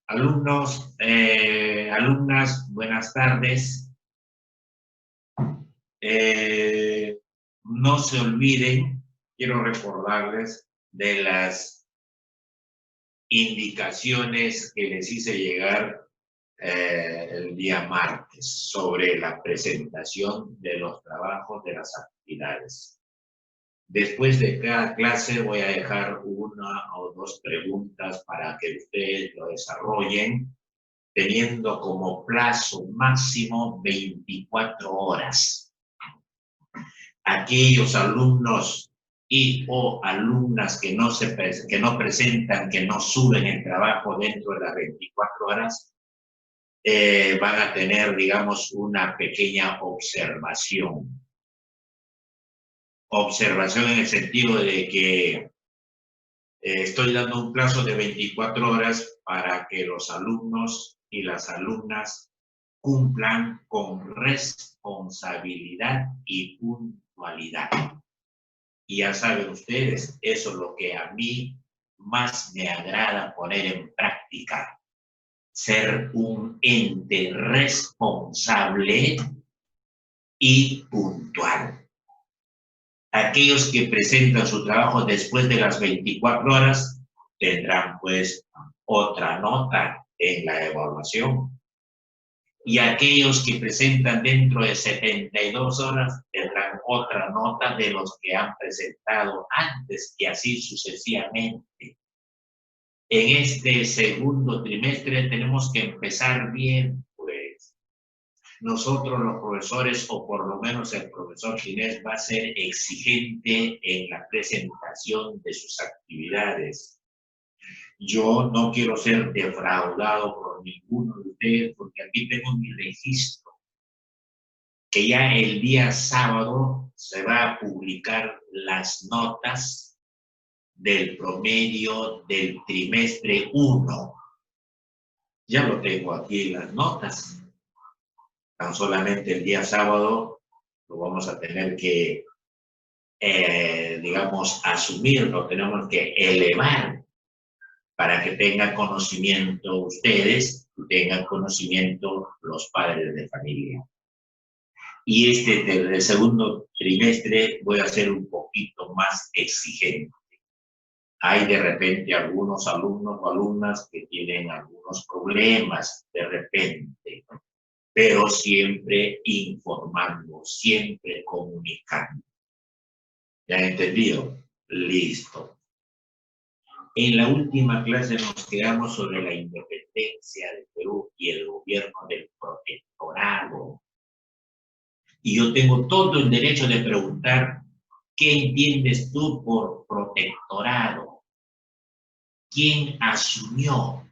Alumnos, alumnas, buenas tardes. No se olviden, quiero recordarles de las indicaciones que les hice llegar el día martes sobre la presentación de los trabajos de las actividades. Después de cada clase voy a dejar una o dos preguntas para que ustedes lo desarrollen, teniendo como plazo máximo 24 horas. Aquellos alumnos y o alumnas que no presentan, que no suben el trabajo dentro de las 24 horas, van a tener, digamos, una pequeña observación. Observación en el sentido de que estoy dando un plazo de 24 horas para que los alumnos y las alumnas cumplan con responsabilidad y puntualidad. Y ya saben ustedes, eso es lo que a mí más me agrada poner en práctica. Ser un ente responsable y puntual. Aquellos que presentan su trabajo después de las 24 horas tendrán pues otra nota en la evaluación. Y aquellos que presentan dentro de 72 horas tendrán otra nota de los que han presentado antes y así sucesivamente. En este segundo trimestre tenemos que empezar bien, pues nosotros los profesores, o por lo menos el profesor Ginés, va a ser exigente en la presentación de sus actividades. Yo no quiero ser defraudado por ninguno de ustedes, porque aquí tengo mi registro, que ya el día sábado se va a publicar las notas del promedio del trimestre 1. Ya lo tengo aquí en las notas. Tan solamente el día sábado lo vamos a tener que, digamos, asumir, lo tenemos que elevar para que tengan conocimiento ustedes, tengan conocimiento los padres de familia. Y del segundo trimestre voy a ser un poquito más exigente. Hay de repente algunos alumnos o alumnas que tienen algunos problemas de repente, pero siempre informando, siempre comunicando. ¿Ya han entendido? Listo. En la última clase nos quedamos sobre la independencia de Perú y el gobierno del protectorado. Y yo tengo todo el derecho de preguntar, ¿qué entiendes tú por protectorado? ¿Quién asumió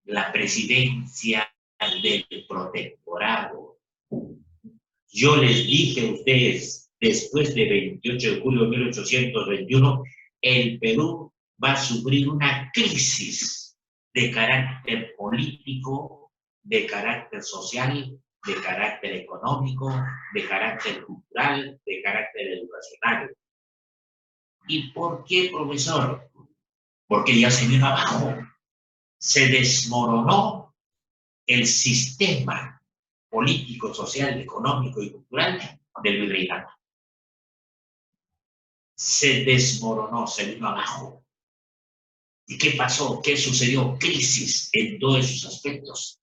la presidencia del protectorado? Yo les dije a ustedes, después de 28 de julio de 1821, el Perú va a sufrir una crisis de carácter político, de carácter social, de carácter económico, de carácter cultural, de carácter educacional. ¿Y por qué, profesor? Porque ya se vino abajo. Se desmoronó el sistema político, social, económico y cultural del virreinato. Se desmoronó, se vino abajo. ¿Y qué pasó? ¿Qué sucedió? Crisis en todos esos aspectos.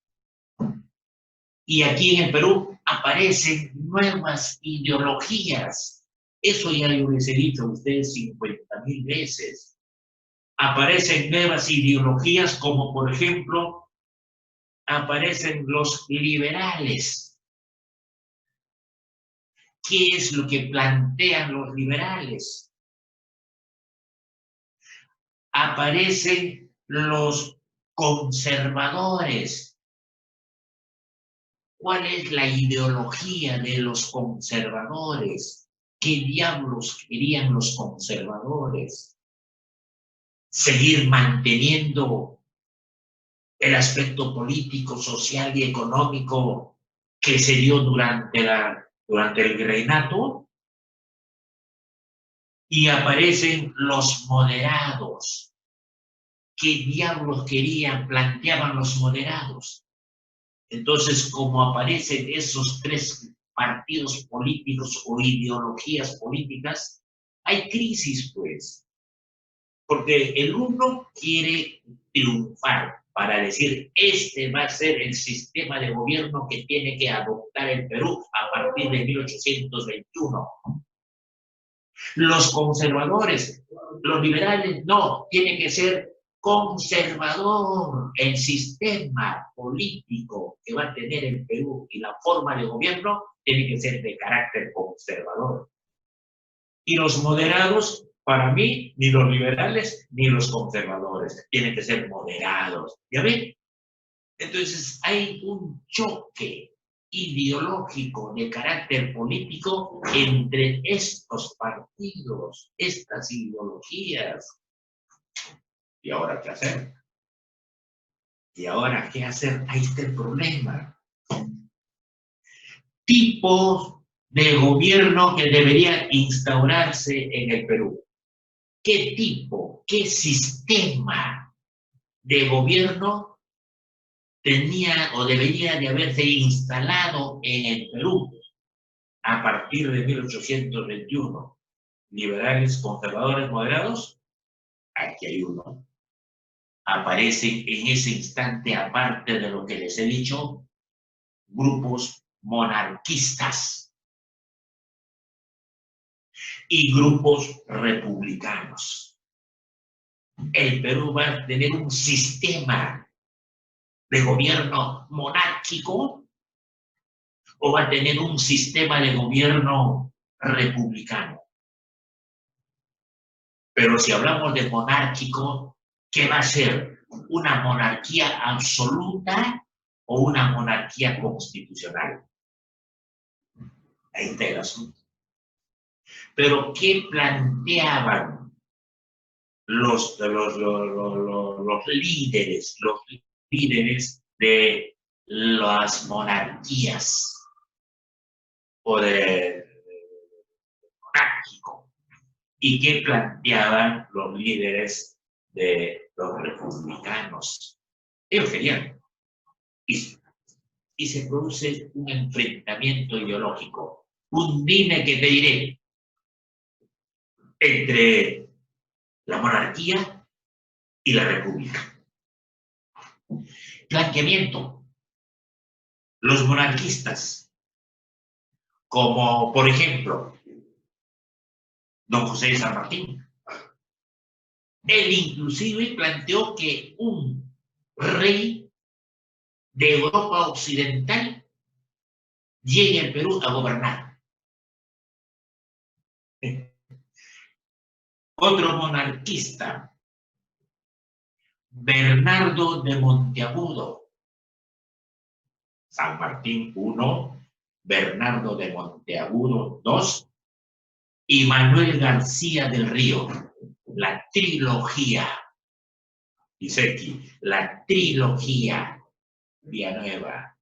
Y aquí en el Perú aparecen nuevas ideologías. Eso ya yo les he dicho a ustedes 50,000 veces. Aparecen nuevas ideologías como, por ejemplo, aparecen los liberales. ¿Qué es lo que plantean los liberales? Aparecen los conservadores. ¿Cuál es la ideología de los conservadores? ¿Qué diablos querían los conservadores? Seguir manteniendo el aspecto político, social y económico que se dio durante el virreinato. Y aparecen los moderados. ¿qué diablos querían, planteaban los moderados? Entonces, como aparecen esos tres partidos políticos o ideologías políticas, hay crisis, pues. Porque el uno quiere triunfar para decir, este va a ser el sistema de gobierno que tiene que adoptar el Perú a partir de 1821. Los conservadores, los liberales, no, tiene que ser conservador. El sistema político que va a tener el Perú y la forma de gobierno tiene que ser de carácter conservador. Y los moderados, para mí, ni los liberales ni los conservadores, tienen que ser moderados. ¿Ya ven? Entonces hay un choque ideológico de carácter político entre estos partidos, estas ideologías. ¿Y ahora qué hacer? ¿Y ahora qué hacer? Ahí está el problema. Tipos de gobierno que debería instaurarse en el Perú. ¿Qué tipo, qué sistema de gobierno tenía o debería de haberse instalado en el Perú a partir de 1821? ¿Liberales, conservadores, moderados? Aquí hay uno. Aparecen en ese instante, aparte de lo que les he dicho, grupos monarquistas y grupos republicanos. El Perú va a tener un sistema de gobierno monárquico o va a tener un sistema de gobierno republicano. Pero si hablamos de monárquico, ¿qué va a ser? ¿Una monarquía absoluta o una monarquía constitucional? Ahí está el asunto. Pero ¿qué planteaban los líderes de las monarquías o de monárquico? ¿Y qué planteaban los líderes de los republicanos? Ellos querían. Y se produce un enfrentamiento ideológico. Un dime que te diré entre la monarquía y la república. Planteamiento. Los monarquistas, como por ejemplo don José de San Martín, él inclusive planteó que un rey de Europa Occidental llegue al Perú a gobernar. Otro monarquista, Bernardo de Monteagudo, San Martín 1, Bernardo de Monteagudo 2 y Manuel García del Río, la trilogía, dice aquí, la trilogía Villanueva.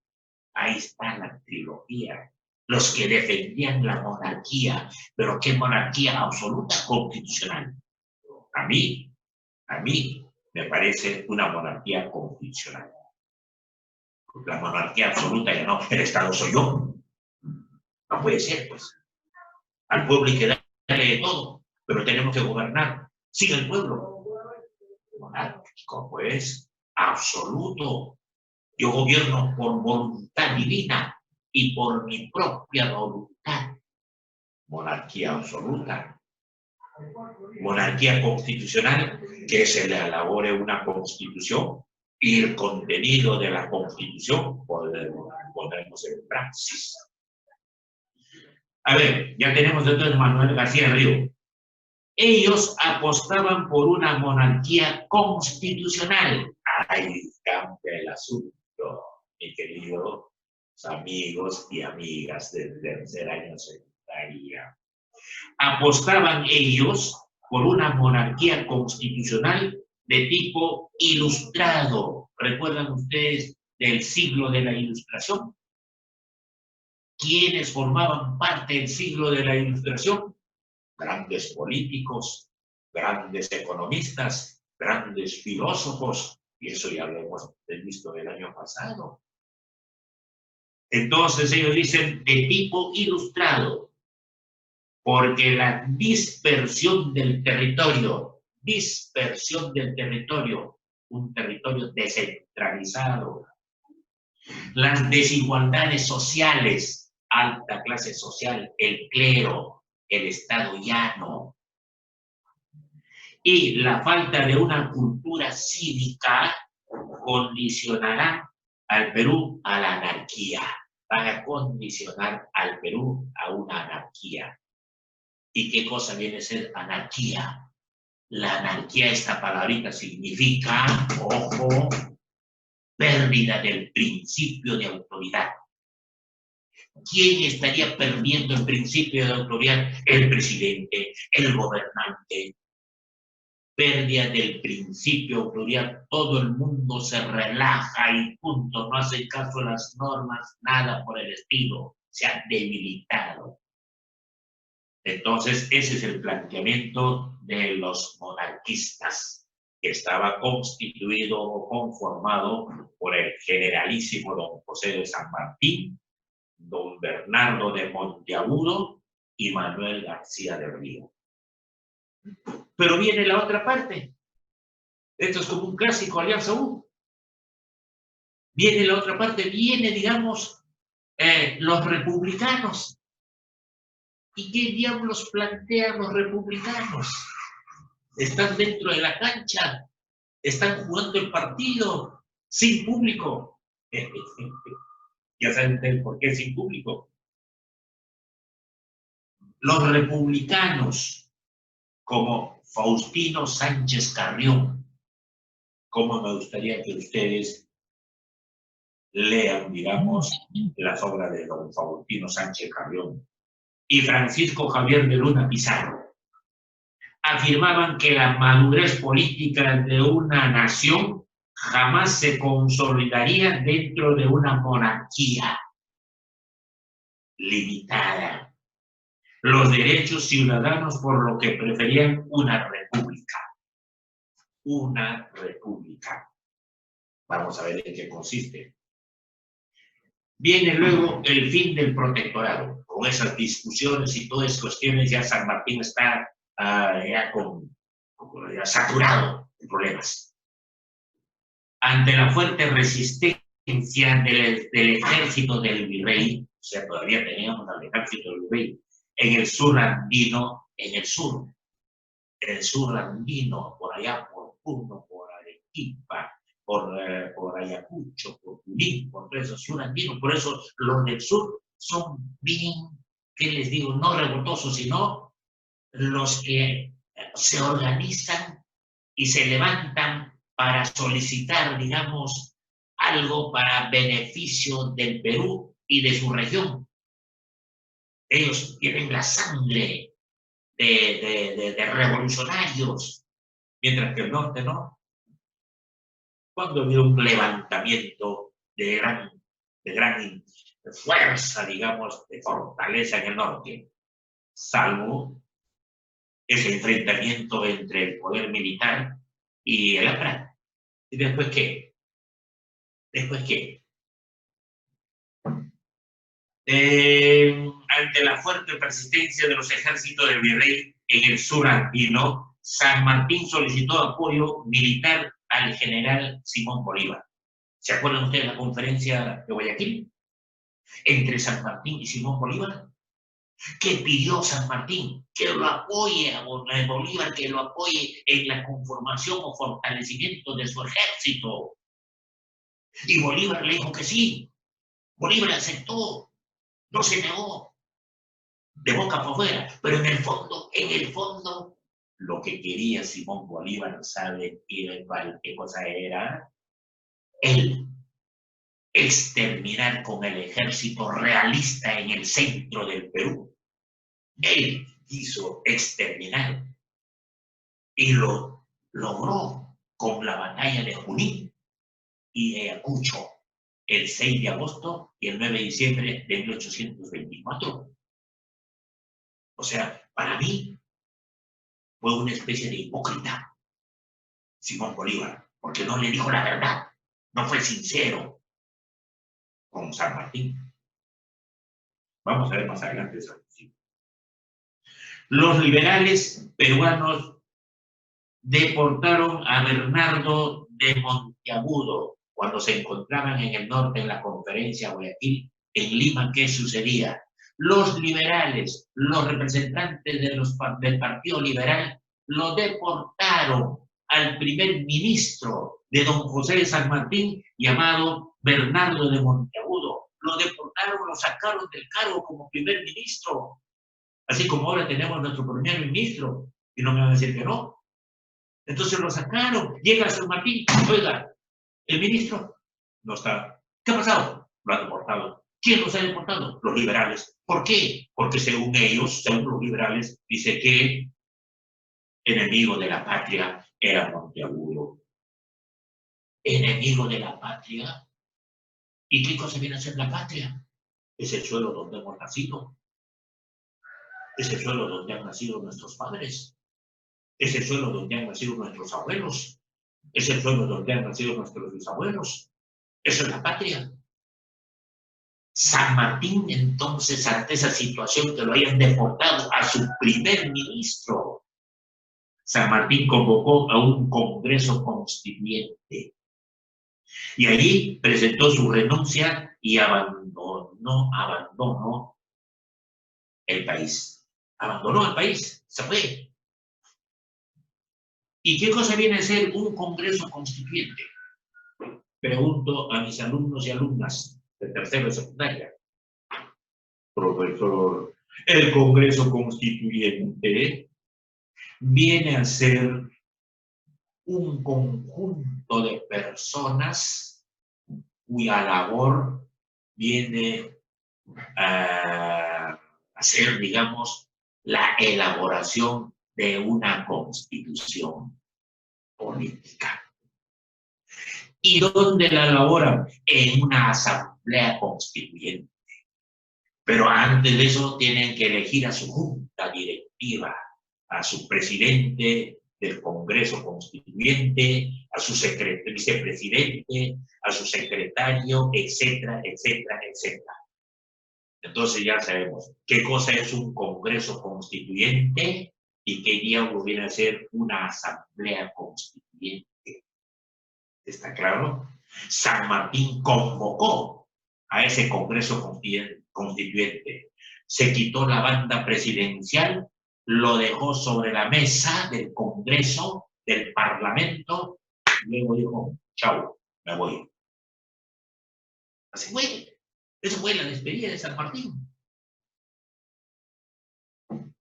Ahí está la trilogía. Los que defendían la monarquía, pero ¿qué monarquía absoluta? Constitucional. A mí me parece una monarquía constitucional. La monarquía absoluta ya no, el Estado soy yo. No puede ser, pues. Al pueblo hay que darle de todo, pero tenemos que gobernar sin el pueblo. Monárquico, pues, absoluto. Yo gobierno por voluntad divina y por mi propia voluntad. Monarquía absoluta. Monarquía constitucional, que se le elabore una constitución y el contenido de la constitución podemos en praxis. A ver, ya tenemos entonces Manuel García Río. Ellos apostaban por una monarquía constitucional. Ahí cambia el asunto, mi queridos amigos y amigas del tercer año secundaria. Apostaban ellos por una monarquía constitucional de tipo ilustrado. ¿Recuerdan ustedes del siglo de la Ilustración? ¿Quiénes formaban parte del siglo de la Ilustración? Grandes políticos, grandes economistas, grandes filósofos, y eso ya lo hemos visto el año pasado. Entonces ellos dicen de tipo ilustrado, porque la dispersión del territorio, un territorio descentralizado, las desigualdades sociales, alta clase social, el clero, el Estado llano, y la falta de una cultura cívica condicionará al Perú a la anarquía. Van a condicionar al Perú a una anarquía. ¿Y qué cosa viene a ser anarquía? La anarquía, esta palabrita significa, ojo, pérdida del principio de autoridad. ¿Quién estaría perdiendo el principio de autoridad? El presidente, el gobernante. Pérdida del principio de autoridad, todo el mundo se relaja y punto, no hace caso a las normas, nada por el estilo, se ha debilitado. Entonces, ese es el planteamiento de los monarquistas, que estaba constituido o conformado por el generalísimo don José de San Martín, don Bernardo de Monteagudo y Manuel García del Río. Pero viene la otra parte. Esto es como un clásico, Alianza U. Viene la otra parte, viene, digamos, los republicanos. ¿Y qué diablos plantean los republicanos? Están dentro de la cancha, están jugando el partido sin público. Ya saben por qué sin público. Los republicanos, como Faustino Sánchez Carrión, como me gustaría que ustedes lean, digamos, las obras de don Faustino Sánchez Carrión y Francisco Javier de Luna Pizarro, afirmaban que la madurez política de una nación jamás se consolidaría dentro de una monarquía limitada. Los derechos ciudadanos, por lo que preferían una república. Una república. Vamos a ver en qué consiste. Viene luego el fin del protectorado. Con esas discusiones y todas esas cuestiones, ya San Martín está ya saturado de problemas. Ante la fuerte resistencia del ejército del virrey, o sea, todavía teníamos al ejército del virrey, en el sur andino, andino, por allá por Puno, por Arequipa, por Ayacucho, por Junín, por todo eso, sur andino. Por eso los del sur son bien, ¿qué les digo? No revoltosos, sino los que se organizan y se levantan para solicitar, digamos, algo para beneficio del Perú y de su región. Ellos tienen la sangre de revolucionarios, mientras que el norte no. Cuando había un levantamiento de gran fuerza, digamos, de fortaleza en el norte, salvo ese enfrentamiento entre el poder militar y el APRA. ¿Y después qué? ¿Después qué? Ante la fuerte persistencia de los ejércitos del virrey en el sur andino, San Martín solicitó apoyo militar al general Simón Bolívar. ¿Se acuerdan ustedes de la conferencia de Guayaquil? Entre San Martín y Simón Bolívar. ¿Qué pidió San Martín? Que lo apoye a Bolívar, que lo apoye en la conformación o fortalecimiento de su ejército. Y Bolívar le dijo que sí. Bolívar aceptó, no se negó, de boca para afuera. Pero en el fondo, lo que quería Simón Bolívar, ¿sabe qué cosa era? Él exterminar con el ejército realista en el centro del Perú. Él quiso exterminar y lo logró con la batalla de Junín y de Ayacucho el 6 de agosto y el 9 de diciembre de 1824. O sea, para mí fue una especie de hipócrita. Simón Bolívar, porque no le dijo la verdad, no fue sincero con San Martín. Vamos a ver más adelante esa cuestión. Los liberales peruanos deportaron a Bernardo de Monteagudo cuando se encontraban en el norte en la conferencia Guayaquil. En Lima, ¿qué sucedía? Los liberales, los representantes del Partido Liberal, lo deportaron al primer ministro de don José de San Martín, llamado Bernardo de Monteagudo. Lo deportaron, lo sacaron del cargo como primer ministro, así como ahora tenemos nuestro primer ministro, y no me van a decir que no. Entonces lo sacaron, llega a San Martín, oiga, el ministro no está. ¿Qué ha pasado? Lo han deportado. ¿Quién los ha deportado? Los liberales. ¿Por qué? Porque según ellos, según los liberales, dice que enemigo de la patria era Monteagudo. Enemigo de la patria. ¿Y qué cosa viene a ser la patria? Es el suelo donde hemos nacido. Es el suelo donde han nacido nuestros padres. Es el suelo donde han nacido nuestros abuelos. Es el suelo donde han nacido nuestros bisabuelos. Eso es la patria. San Martín, entonces, ante esa situación que lo hayan deportado a su primer ministro, San Martín convocó a un congreso constituyente. Y allí presentó su renuncia y abandonó el país. Abandonó el país, se fue. ¿Y qué cosa viene a ser un congreso constituyente? Pregunto a mis alumnos y alumnas de tercero de secundaria. Profesor, el congreso constituyente viene a ser un conjunto de personas cuya labor viene a hacer, digamos, la elaboración de una constitución política. ¿Y dónde la elaboran? En una asamblea constituyente. Pero antes de eso tienen que elegir a su junta directiva, a su presidente del Congreso Constituyente, a su vicepresidente, a su secretario, etcétera, etcétera, etcétera. Entonces ya sabemos qué cosa es un Congreso Constituyente y qué diablo viene a ser una Asamblea Constituyente. ¿Está claro? San Martín convocó a ese Congreso Constituyente. Se quitó la banda presidencial, lo dejó sobre la mesa del Congreso, del Parlamento, y luego dijo, chau, me voy. Así fue. Eso fue la despedida de San Martín.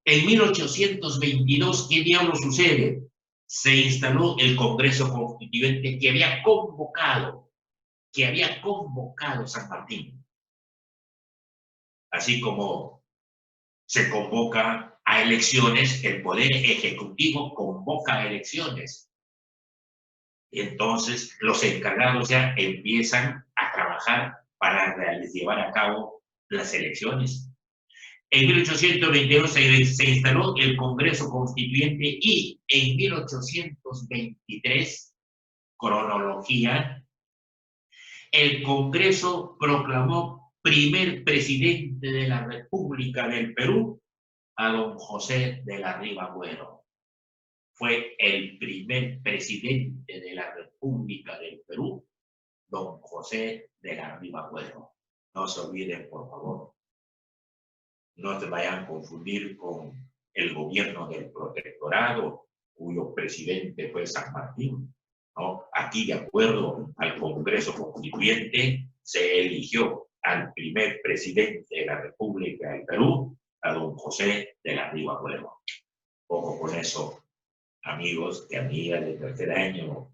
En 1822, ¿qué diablo sucede? Se instaló el Congreso Constituyente que había convocado San Martín. Así como se convoca a elecciones, el Poder Ejecutivo convoca a elecciones. Y entonces los encargados ya empiezan a trabajar para llevar a cabo las elecciones. En 1822 se instaló el Congreso Constituyente y en 1823, cronología, el Congreso proclamó primer presidente de la República del Perú a don José de la Riva Agüero. Fue el primer presidente de la República del Perú, don José de la Riva Agüero. No se olviden, por favor. No se vayan a confundir con el gobierno del protectorado, cuyo presidente fue San Martín, ¿no? Aquí, de acuerdo al Congreso Constituyente, se eligió al primer presidente de la República del Perú, a don José de la Riva Agüero. Ojo con eso, amigos y amigas de tercer año.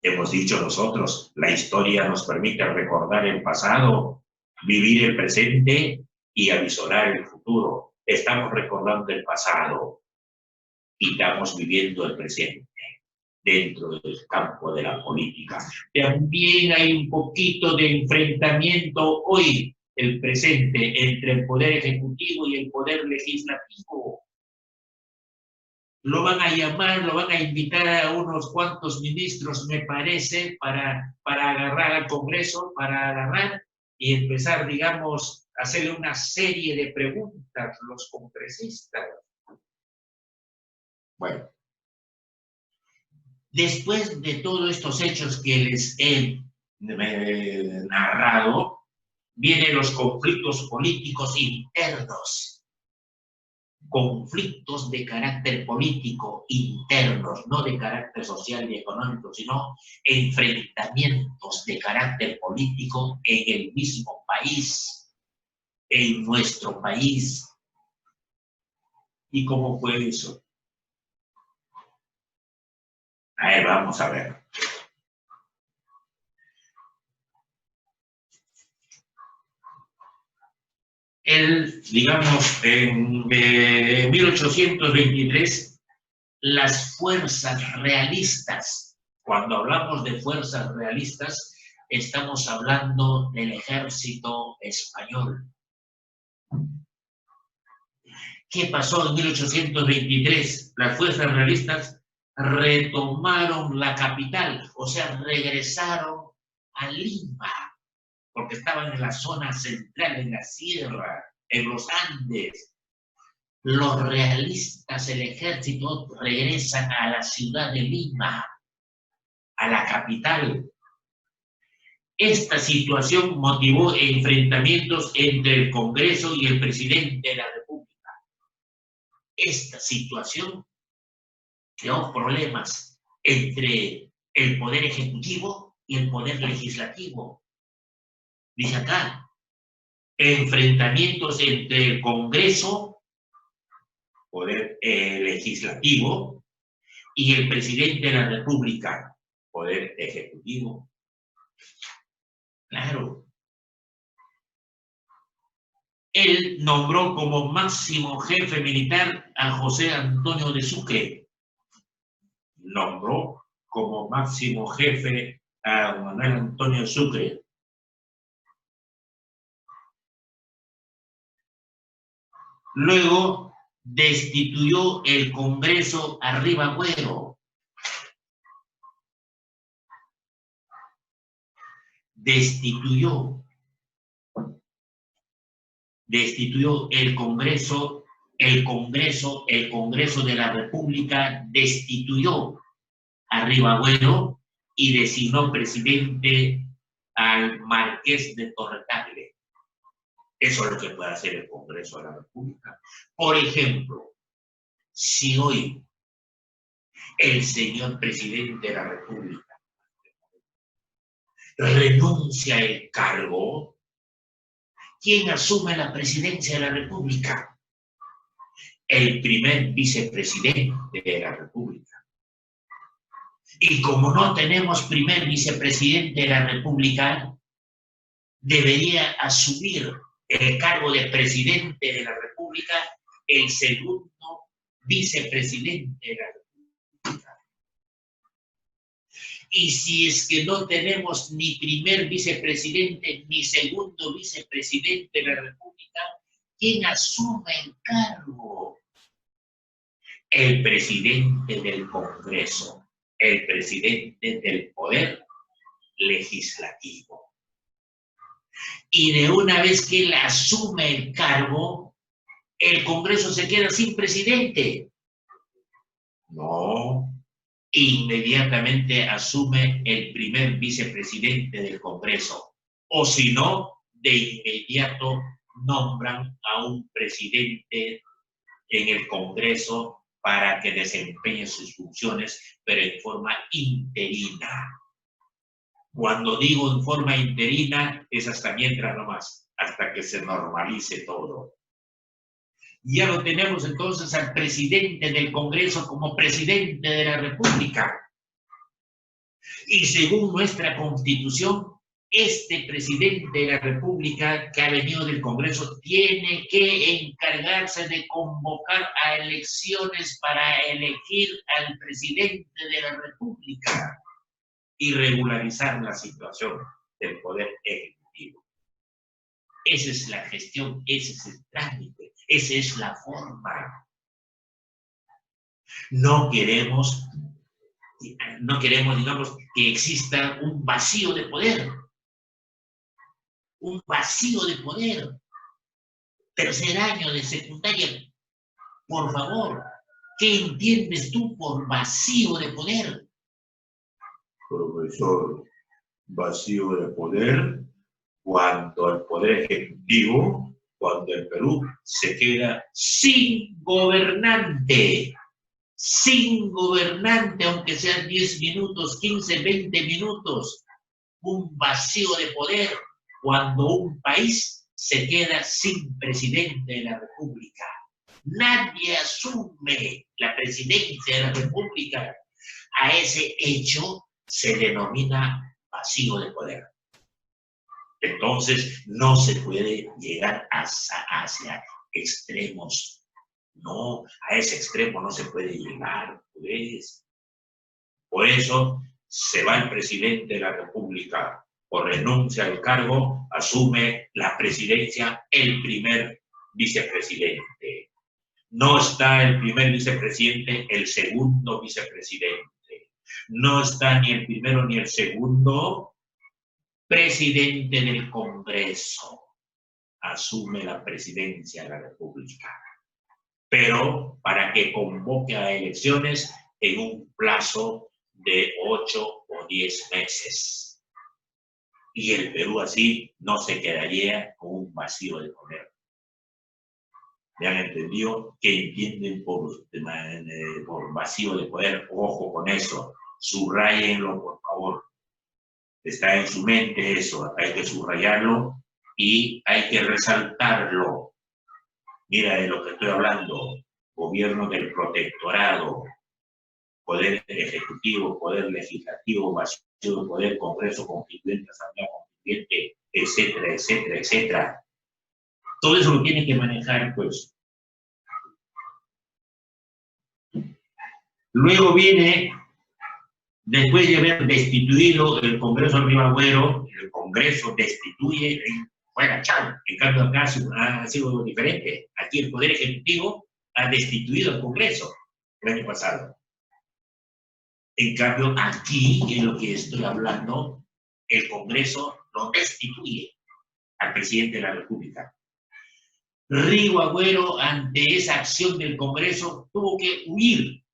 Hemos dicho nosotros, la historia nos permite recordar el pasado, vivir el presente y avisorar el futuro. Estamos recordando el pasado y estamos viviendo el presente dentro del campo de la política. También hay un poquito de enfrentamiento hoy, el presente, entre el Poder Ejecutivo y el Poder Legislativo. lo van a llamar, lo van a invitar a unos cuantos ministros, me parece, para agarrar al Congreso, para agarrar y empezar, digamos, a hacerle una serie de preguntas los congresistas. Bueno, después de todos estos hechos que les he narrado, vienen los conflictos políticos internos. Conflictos de carácter político internos, no de carácter social y económico, sino enfrentamientos de carácter político en el mismo país, en nuestro país. ¿Y cómo fue eso? A ver, vamos a ver. Digamos, en 1823, las fuerzas realistas, cuando hablamos de fuerzas realistas, estamos hablando del ejército español. ¿Qué pasó en 1823? Las fuerzas realistas retomaron la capital, o sea, regresaron a Lima, porque estaban en la zona central, en la sierra, en los Andes. Los realistas, el ejército, regresan a la ciudad de Lima, a la capital. Esta situación motivó enfrentamientos entre el Congreso y el presidente de la República. Esta situación creó problemas entre el poder ejecutivo y el poder legislativo. Dice acá, enfrentamientos entre el Congreso, poder legislativo, y el presidente de la República, poder ejecutivo. Claro. Él nombró como máximo jefe militar a José Antonio de Sucre. Nombró como máximo jefe a Manuel Antonio de Sucre. Luego destituyó el Congreso a Ribagüero. Destituyó el Congreso de la República destituyó a Ribagüero y designó presidente al Marqués de Torrecable. Eso es lo que puede hacer el Congreso de la República. Por ejemplo, si hoy el señor presidente de la República renuncia al cargo, ¿quién asume la presidencia de la República? El primer vicepresidente de la República. Y como no tenemos primer vicepresidente de la República, debería asumir el cargo de presidente de la República el segundo vicepresidente de la República. Y si es que no tenemos ni primer vicepresidente ni segundo vicepresidente de la República, ¿quién asume el cargo? El presidente del Congreso, el presidente del Poder Legislativo. Y de una vez que él asume el cargo, el Congreso se queda sin presidente. No. Inmediatamente asume el primer vicepresidente del Congreso. O si no, de inmediato nombran a un presidente en el Congreso para que desempeñe sus funciones, pero en forma interina. Cuando digo en forma interina, es hasta mientras nomás, hasta que se normalice todo. Ya lo tenemos entonces al presidente del Congreso como presidente de la República. Y según nuestra Constitución, este presidente de la República que ha venido del Congreso tiene que encargarse de convocar a elecciones para elegir al presidente de la República y regularizar la situación del Poder Ejecutivo. Esa es la gestión, ese es el trámite, esa es la forma. No queremos, digamos, que exista un vacío de poder. Un vacío de poder. Tercer año de secundaria, por favor, ¿qué entiendes tú por vacío de poder? Profesor, vacío de poder cuando el poder ejecutivo, cuando el Perú se queda sin gobernante, aunque sean 10 minutos, 15, 20 minutos, un vacío de poder cuando un país se queda sin presidente de la República. Nadie asume la presidencia de la República. A ese hecho se denomina vacío de poder. Entonces, no se puede llegar hacia extremos. No, a ese extremo no se puede llegar, pues. Por eso, se va el presidente de la República o renuncia al cargo, asume la presidencia el primer vicepresidente. No está el primer vicepresidente, el segundo vicepresidente. No está ni el primero ni el segundo presidente del Congreso. Asume la presidencia de la República. Pero para que convoque a elecciones en un plazo de 8 o 10 meses. Y el Perú así no se quedaría con un vacío de poder. ¿Me han entendido? ¿Qué entienden por vacío de poder? Ojo con eso, subrayenlo por favor. Está en su mente eso, hay que subrayarlo y hay que resaltarlo. Mira de lo que estoy hablando, gobierno del protectorado, poder ejecutivo, poder legislativo, vacío de poder, Congreso Constituyente, Asamblea Constituyente, etcétera, etcétera, etcétera. Todo eso lo tiene que manejar, pues. Luego viene, después de haber destituido el Congreso Rivagüero, el Congreso destituye, fuera, chao. En cambio acá ha sido diferente. Aquí el Poder Ejecutivo ha destituido al Congreso el año pasado. En cambio, aquí, en lo que estoy hablando, el Congreso lo destituye al presidente de la República. Rivagüero, ante esa acción del Congreso, tuvo que huir,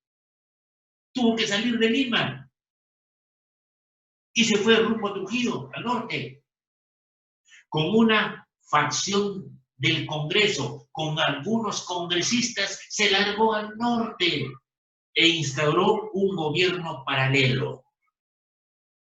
tuvo que salir de Lima y se fue rumbo a Trujillo, al norte, con una facción del Congreso, con algunos congresistas, se largó al norte e instauró un gobierno paralelo.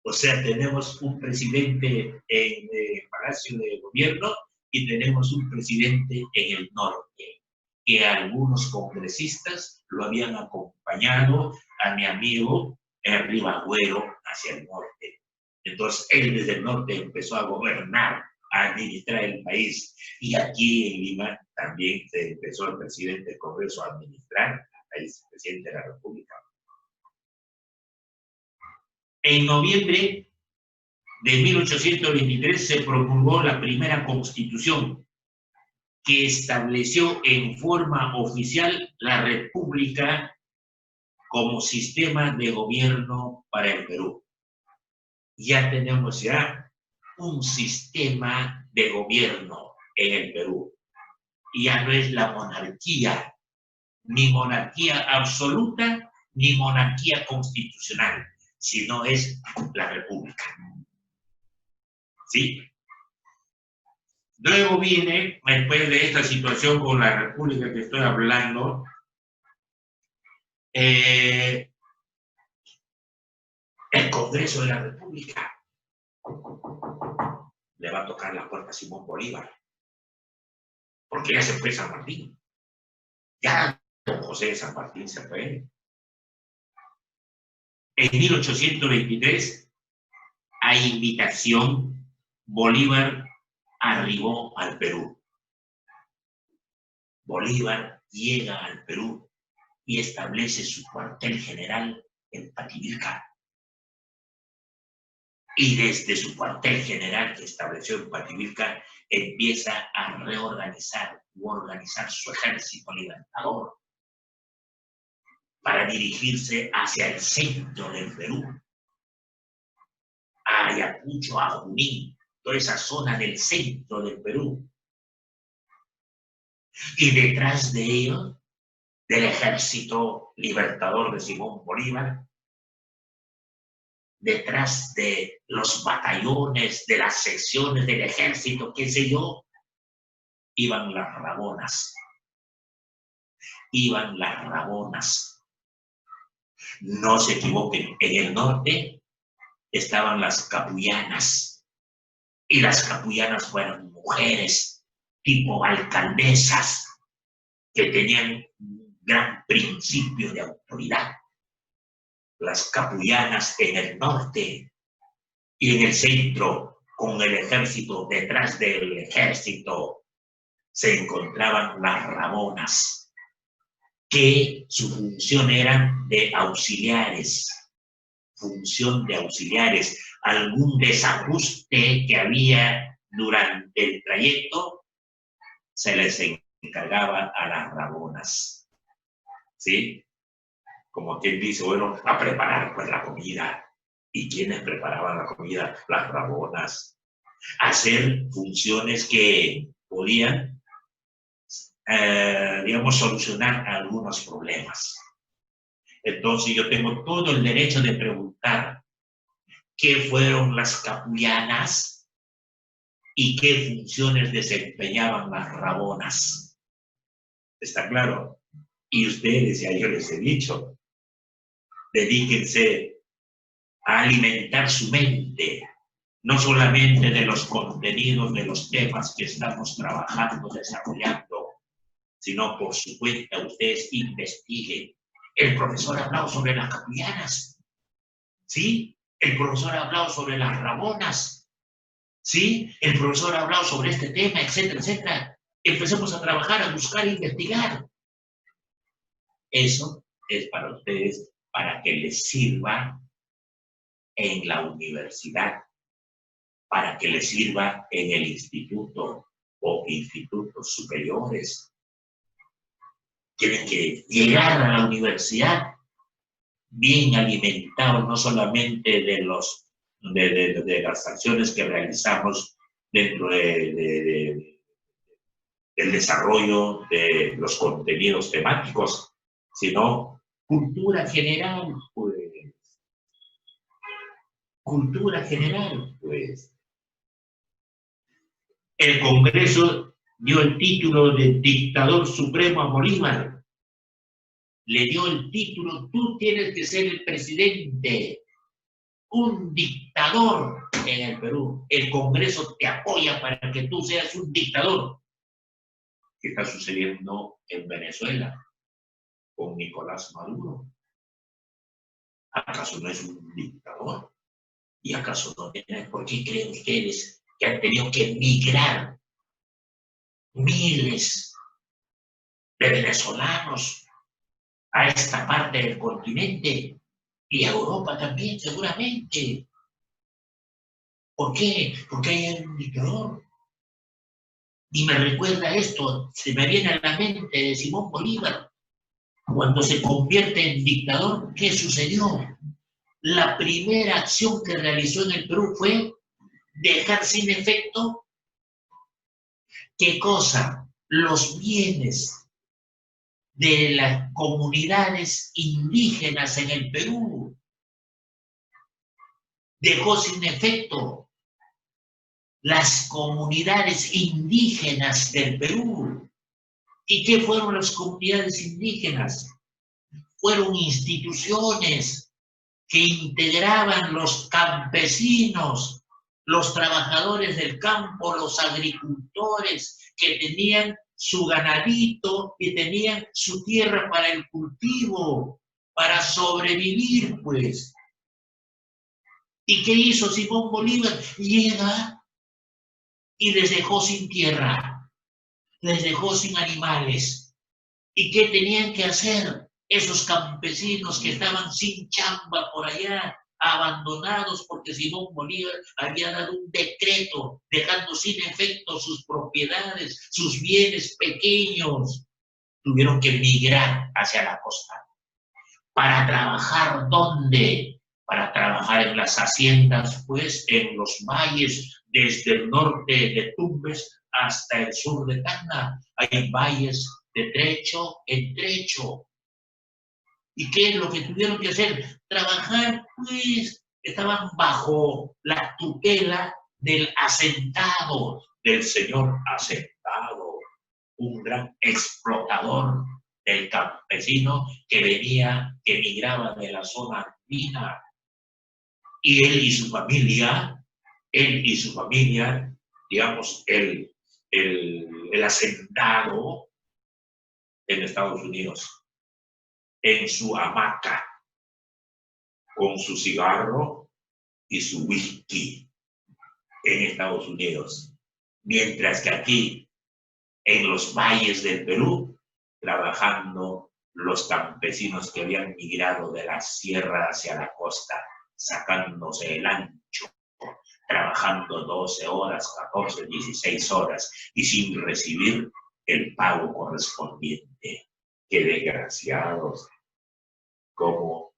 O sea, tenemos un presidente en el Palacio de Gobierno y tenemos un presidente en el norte, que algunos congresistas lo habían acompañado a mi amigo Rivagüero hacia el norte. Entonces, él desde el norte empezó a gobernar, a administrar el país. Y aquí en Lima también se empezó el presidente del Congreso a administrar el país, el presidente de la República. En noviembre de 1823 se promulgó la primera Constitución que estableció en forma oficial la República como sistema de gobierno para el Perú. Ya tenemos un sistema de gobierno en el Perú. Ya no es la monarquía, ni monarquía absoluta, ni monarquía constitucional, sino es la República. ¿Sí? Luego viene, después de esta situación con la República que estoy hablando, el Congreso de la República le va a tocar la puerta a Simón Bolívar, porque ya se fue San Martín. Ya don José de San Martín se fue. En 1823, a invitación, Bolívar arribó al Perú. Bolívar llega al Perú y establece su cuartel general en Pativilca. Y desde su cuartel general que estableció en Pativilca, empieza a reorganizar u organizar su ejército libertador. para dirigirse hacia el centro del Perú, a Ayacucho, a Junín, toda esa zona del centro del Perú. Y detrás de ellos, del ejército libertador de Simón Bolívar, detrás de los batallones, de las secciones del ejército, qué sé yo, iban las rabonas. Iban las rabonas. No se equivoquen, en el norte estaban las capullanas. Y las capullanas fueron mujeres, tipo alcaldesas, que tenían un gran principio de autoridad. Las capullanas en el norte y en el centro, con el ejército, detrás del ejército, se encontraban las rabonas, que su función era de auxiliares, función de auxiliares. Algún desajuste que había durante el trayecto se les encargaba a las rabonas, ¿sí? Como quien dice, bueno, a preparar pues la comida. ¿Y quiénes preparaban la comida? Las rabonas. Hacer funciones que podían, digamos, solucionar algunos problemas. Entonces yo tengo todo el derecho de preguntar qué fueron las capullanas y qué funciones desempeñaban las rabonas. ¿Está claro? Y ustedes, ya yo les he dicho, dedíquense a alimentar su mente, no solamente de los contenidos de los temas que estamos trabajando, desarrollando, sino por su cuenta ustedes investiguen. El profesor ha hablado sobre las capullanas, ¿sí? El profesor ha hablado sobre las rabonas, ¿sí? El profesor ha hablado sobre este tema, etcétera, etcétera. Empecemos a trabajar, a buscar, a investigar. Eso es para ustedes, para que les sirva en la universidad, para que les sirva en el instituto o institutos superiores. Tienen que llegar a la universidad bien alimentados, no solamente de las acciones que realizamos dentro del desarrollo de los contenidos temáticos, sino cultura general, pues. Cultura general, pues. El Congreso dio el título de dictador supremo a Bolívar. Le dio el título, tú tienes que ser el presidente, un dictador en el Perú. El Congreso te apoya para que tú seas un dictador. ¿Qué está sucediendo en Venezuela con Nicolás Maduro? ¿Acaso no es un dictador? ¿Y acaso no tiene? ¿Por qué creen ustedes que han tenido que emigrar miles de venezolanos a esta parte del continente y a Europa también, seguramente? ¿Por qué? Porque hay un dictador. Y me recuerda esto, se me viene a la mente de Simón Bolívar. Cuando se convierte en dictador, ¿qué sucedió? La primera acción que realizó en el Perú fue dejar sin efecto, ¿qué cosa? Los bienes de las comunidades indígenas en el Perú. Dejó sin efecto las comunidades indígenas del Perú. ¿Y qué fueron las comunidades indígenas? Fueron instituciones que integraban los campesinos, los trabajadores del campo, los agricultores que tenían su ganadito y tenían su tierra para el cultivo, para sobrevivir, pues. ¿Y qué hizo Simón Bolívar? Llega y les dejó sin tierra, les dejó sin animales. ¿Y qué tenían que hacer esos campesinos que estaban sin chamba por allá, abandonados porque Simón Bolívar había dado un decreto dejando sin efecto sus propiedades, sus bienes pequeños? Tuvieron que migrar hacia la costa. ¿Para trabajar dónde? Para trabajar en las haciendas, pues, en los valles, desde el norte de Tumbes hasta el sur de Tacna. Hay valles de trecho en trecho. ¿Y qué es lo que tuvieron que hacer? Trabajar, pues, estaban bajo la tutela del hacentado, del señor hacentado, un gran explotador del campesino que venía, que migraba de la zona andina. Y él y su familia, digamos, el hacentado en Estados Unidos, en su hamaca, con su cigarro y su whisky en Estados Unidos. Mientras que aquí, en los valles del Perú, trabajando los campesinos que habían migrado de la sierra hacia la costa, sacándose el ancho, trabajando 12 horas, 14, 16 horas y sin recibir el pago correspondiente. Qué desgraciados, cómo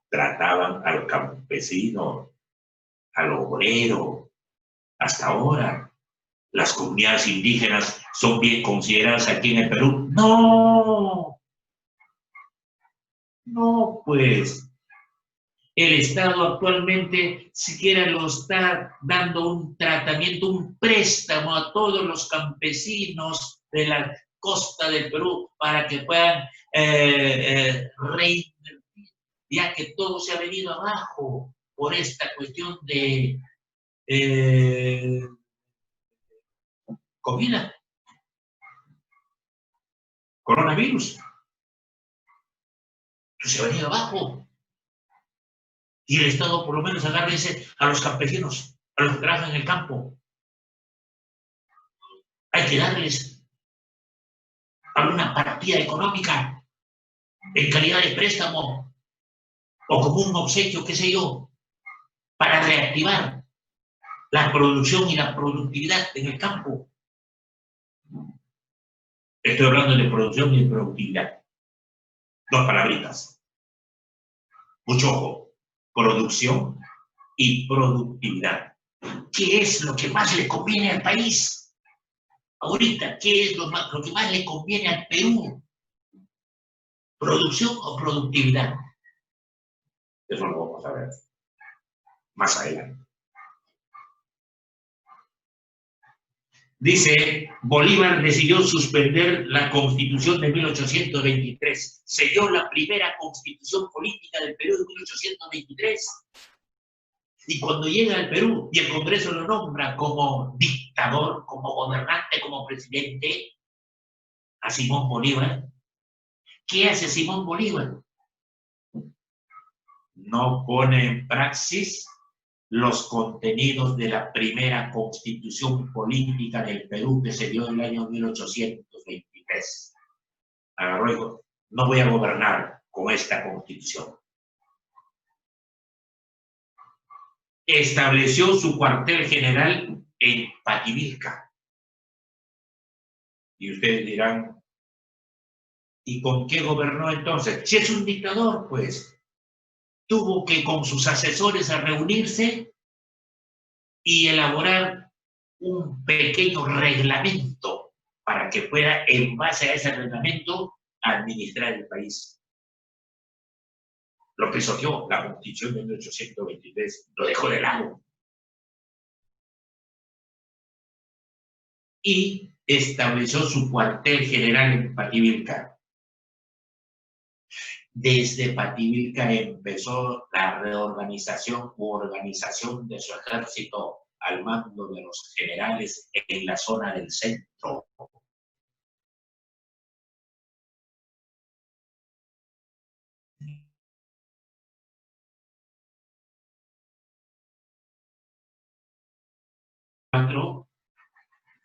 trataban al campesino, al obrero. Hasta ahora, las comunidades indígenas son bien consideradas aquí en el Perú. No, no, pues el Estado actualmente siquiera lo está dando un tratamiento, un préstamo a todos los campesinos de la costa del Perú para que puedan reinvertir, ya que todo se ha venido abajo por esta cuestión de comida, coronavirus, que se ha venido abajo. Y el Estado por lo menos agarra y dice a los campesinos, a los que trabajan en el campo, hay que darles alguna partida económica en calidad de préstamo o como un obsequio, qué sé yo, para reactivar la producción y la productividad en el campo. Estoy hablando de producción y de productividad. Dos palabritas. Mucho ojo. Producción y productividad. ¿Qué es lo que más le conviene al país? Ahorita, ¿qué es lo que más le conviene al Perú? ¿Producción o productividad? Eso lo vamos a ver más adelante. Dice, Bolívar decidió suspender la Constitución de 1823. Selló la primera Constitución política del Perú de 1823. Y cuando llega al Perú y el Congreso lo nombra como dictador, como gobernante, como presidente, a Simón Bolívar, ¿qué hace Simón Bolívar? No pone en praxis los contenidos de la primera Constitución política del Perú que se dio en el año 1823. Agarró y dijo, no voy a gobernar con esta Constitución. Estableció su cuartel general en Pativilca. Y ustedes dirán, ¿y con qué gobernó entonces? Si es un dictador, pues tuvo que con sus asesores a reunirse y elaborar un pequeño reglamento para que pueda, en base a ese reglamento, administrar el país. Lo pisoteó la Constitución de 1823, lo dejó de lado. Y estableció su cuartel general en Pativilca. Desde Pativilca empezó la reorganización u organización de su ejército al mando de los generales en la zona del centro.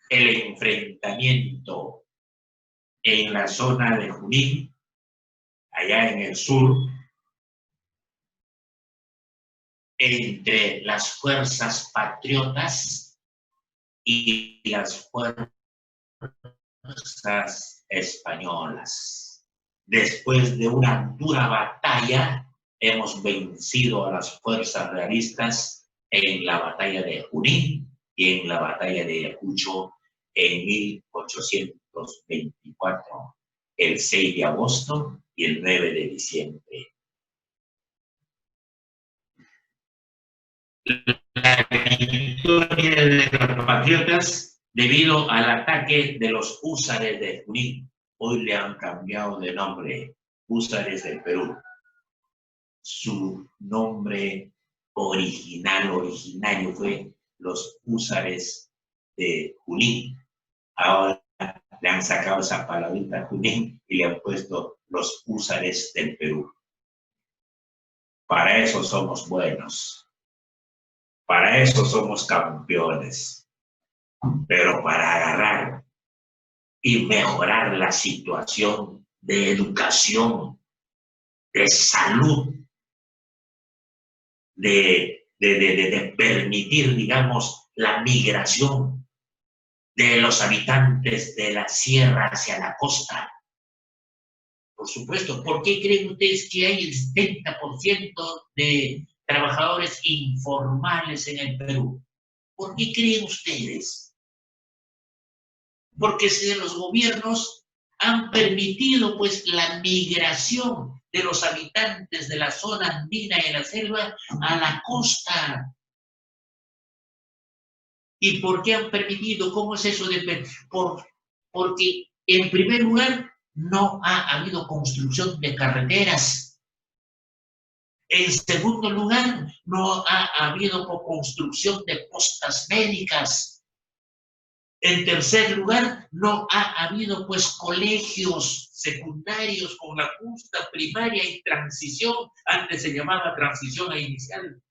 El enfrentamiento en la zona de Junín, allá en el sur, entre las fuerzas patriotas y las fuerzas españolas. Después de una dura batalla, hemos vencido a las fuerzas realistas en la batalla de Junín y en la batalla de Ayacucho en 1824, el 6 de agosto y el 9 de diciembre. La victoria de los patriotas debido al ataque de los húsares de Junín. Hoy le han cambiado de nombre, húsares del Perú. Su nombre originario fue los húsares de Junín. Ahora le han sacado esa palabrita Junín y le han puesto los húsares del Perú. Para eso somos buenos. Para eso somos campeones. Pero para agarrar y mejorar la situación de educación, de salud, de permitir, digamos, la migración de los habitantes de la sierra hacia la costa. Por supuesto, ¿por qué creen ustedes que hay el 70% de trabajadores informales en el Perú? ¿Por qué creen ustedes? Porque si los gobiernos han permitido pues la migración de los habitantes de la zona andina y de la selva a la costa. ¿Y por qué han permitido? ¿Cómo es eso de porque en primer lugar no ha habido construcción de carreteras. En segundo lugar, no ha habido construcción de postas médicas. En tercer lugar, no ha habido pues colegios secundarios con la justa primaria y transición, antes se llamaba transición a inicial.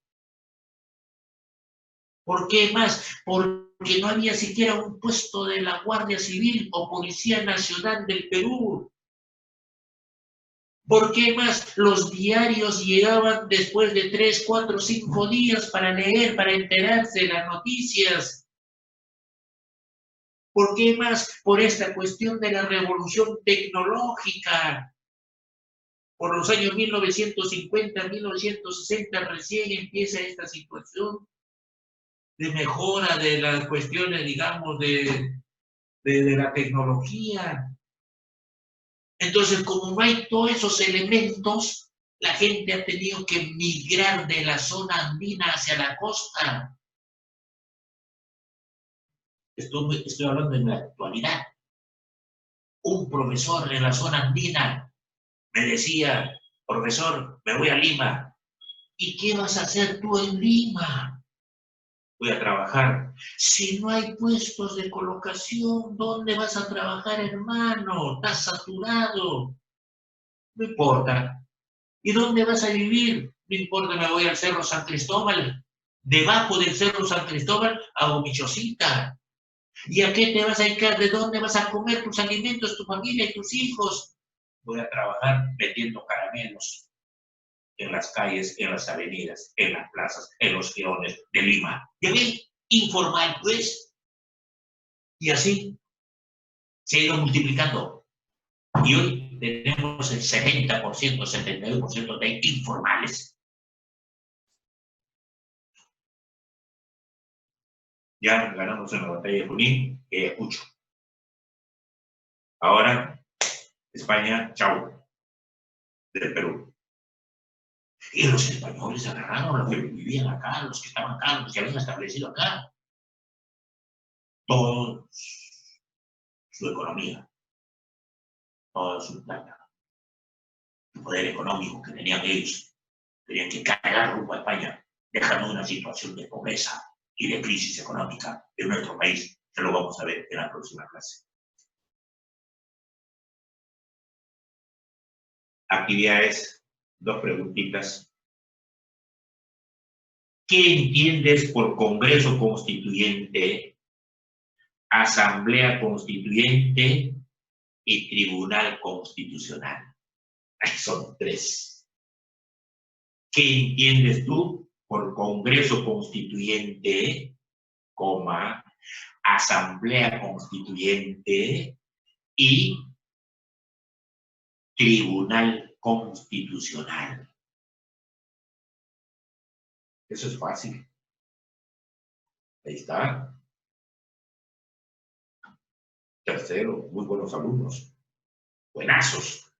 ¿Por qué más? Porque no había siquiera un puesto de la Guardia Civil o Policía Nacional del Perú. ¿Por qué más? Los diarios llegaban después de 3, 4, 5 días para leer, para enterarse de las noticias. ¿Por qué más? Por esta cuestión de la revolución tecnológica. Por los años 1950, 1960 recién empieza esta situación de mejora de las cuestiones, digamos, de la tecnología. Entonces, como no hay todos esos elementos, la gente ha tenido que migrar de la zona andina hacia la costa. Estoy hablando en la actualidad. Un profesor en la zona andina me decía, profesor, me voy a Lima. ¿Y qué vas a hacer tú en Lima? Voy a trabajar. Si no hay puestos de colocación, ¿dónde vas a trabajar, hermano? Estás saturado. No importa. ¿Y dónde vas a vivir? No importa, me voy al Cerro San Cristóbal. Debajo del Cerro San Cristóbal hago mi chocita. ¿Y a qué te vas a dedicar? ¿De dónde vas a comer tus alimentos, tu familia y tus hijos? Voy a trabajar vendiendo caramelos en las calles, en las avenidas, en las plazas, en los girones de Lima. ¿Ya ven? Informal, pues. Y así se ha ido multiplicando. Y hoy tenemos el 70%, 72% de informales. Ya ganamos en la batalla de Junín y Ayacucho. Ahora, España, chau, del Perú. Y los españoles agarraron a los que vivían acá, los que estaban acá, los que habían establecido acá. Toda su economía, toda su plata, el poder económico que tenían ellos, tenían que cargar rumbo a España, dejando una situación de pobreza y de crisis económica en nuestro país, que lo vamos a ver en la próxima clase. Actividades, 2 preguntitas. ¿Qué entiendes por Congreso Constituyente, Asamblea Constituyente y Tribunal Constitucional? Ahí son 3. ¿Qué entiendes tú por Congreso Constituyente, coma, Asamblea Constituyente y Tribunal Constitucional. Eso es fácil. Ahí está. Tercero, muy buenos alumnos. Buenazos.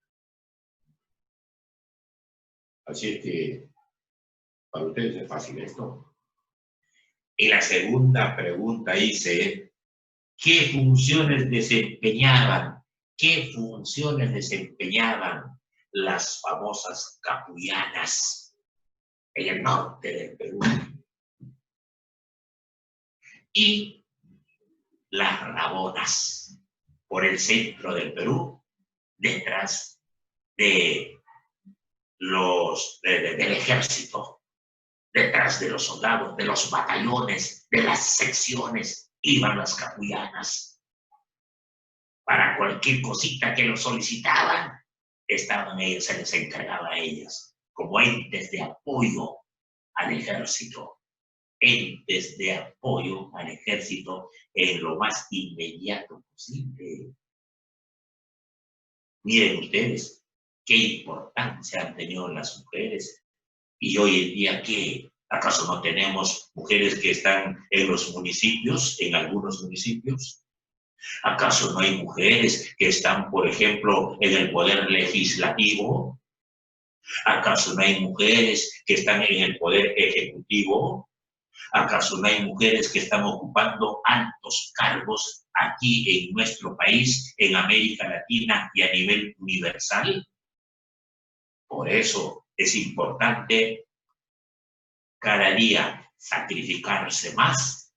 Así es que para ustedes es fácil esto. Y la segunda pregunta dice, ¿qué funciones desempeñaban las famosas capullanas en el norte del Perú? Y las rabonas por el centro del Perú, detrás de del ejército, detrás de los soldados, de los batallones, de las secciones, iban las capullanas. Para cualquier cosita que lo solicitaban, estaban ellas, se les encargaba a ellas, como entes de apoyo al ejército. Entes de apoyo al ejército en lo más inmediato posible. Miren ustedes qué importancia han tenido las mujeres. Y hoy en día, ¿qué? ¿Acaso no tenemos mujeres que están en los municipios, en algunos municipios? ¿Acaso no hay mujeres que están, por ejemplo, en el poder legislativo? ¿Acaso no hay mujeres que están en el poder ejecutivo? ¿Acaso no hay mujeres que están ocupando altos cargos aquí en nuestro país, en América Latina y a nivel universal? Por eso es importante cada día sacrificarse más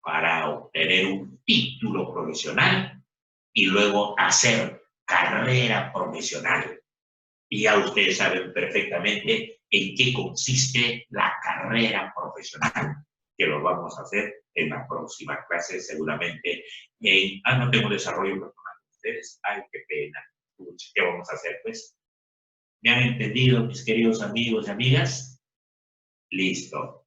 para obtener un título profesional y luego hacer carrera profesional. Y ya ustedes saben perfectamente en qué consiste la carrera profesional, que lo vamos a hacer en la próxima clase seguramente. No tengo desarrollo personal de ustedes. Ay, qué pena. ¿Qué vamos a hacer, pues? ¿Me han entendido, mis queridos amigos y amigas? Listo.